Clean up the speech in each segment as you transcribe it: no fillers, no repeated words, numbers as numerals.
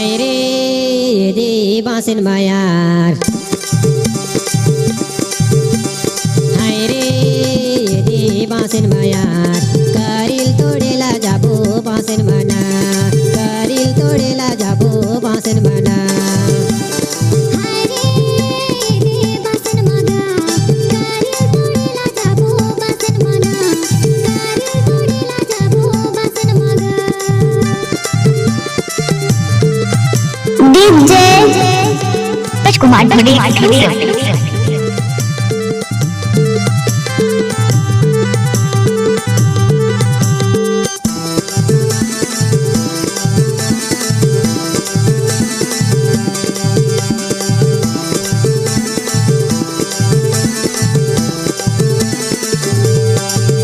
हाय रे देवासिन मायार हाय रे देवासिन मायार करील तोडेला जाबो बासिन मना करील तोडेला जाबो बासिन मना DJ Rajkumar Dhani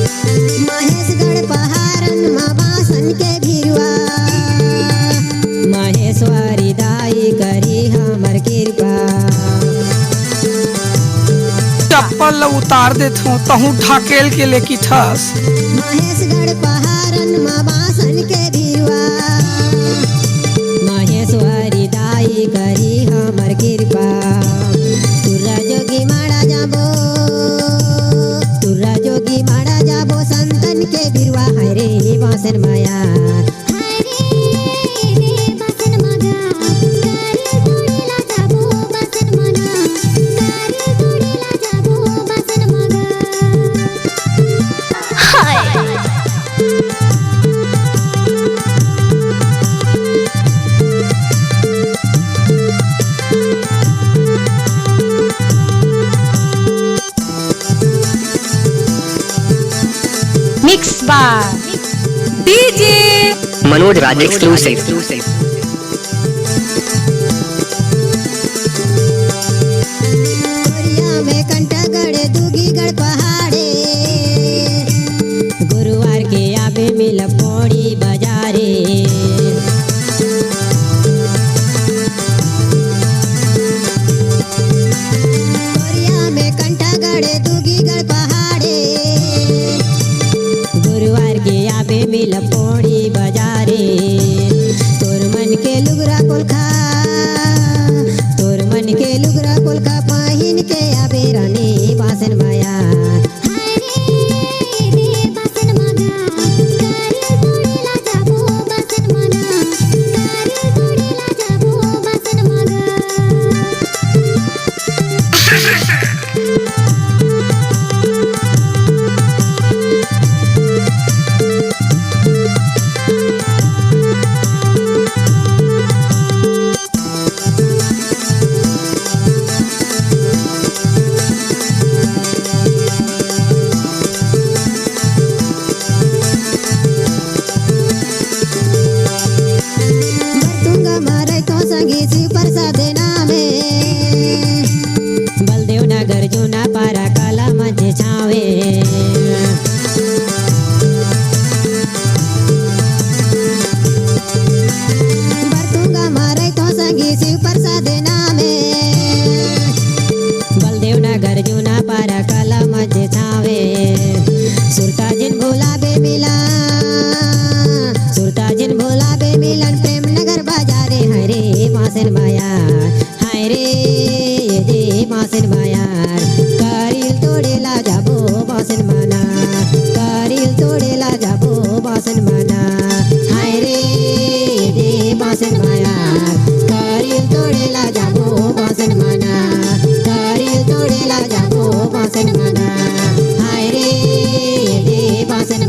महेशगढ़ पहाड़न माँ बासन के भिरवा महेश्वरी दाई करी हमर कृपा चप्पल उतार देत हूँ तहु ढकेल के लेकी ठस महेशगढ़ पहाड़न माँ बासन के भिरवा महेश्वरी दाई करी हमर कृपा तुरा जोगी माड़ा जाबो तुरा जोगी माड़ा जाबो संतन के भिरवा हाय रे बासन माया Mix by DJ Manoj Raj exclusive. कोरिया में कंटागढ़ दुगीगढ़ पहाड़े गुरुवार के आबे मिल पौड़ी बाजारे कोरिया में कंटागढ़ दुगीगढ़ पहाड़े गुरुवार के आबे मिल पौड़ी बाजारे तोर मन के लुगरा कोलखा तोर मन के लुगरा कोलखा पहिन के आबे रानी बासन माया बरतुंगा मारे तो संगी शिव प्रसाद नामे बलदेव नगर जूना पारा काला मझे छावे बरतुंगा मारे तो संगी शिव प्रसाद नामे बलदेव नगर जूना पारा काला मझे छावे सुरता जिन भोला बे मिला सुरता जिन भोला बे मिलन प्रेम नगर बाजारे हाय रे बासन माया हाय रे दे बासन माया करील तोडेला जाबो बासन मना करील तोडेला जाबो बासन मना हाय रे दे बासन माया करील तोडेला जाबो बासन मना करील तोडेला जाबो बासन मना हाय रे दे बासन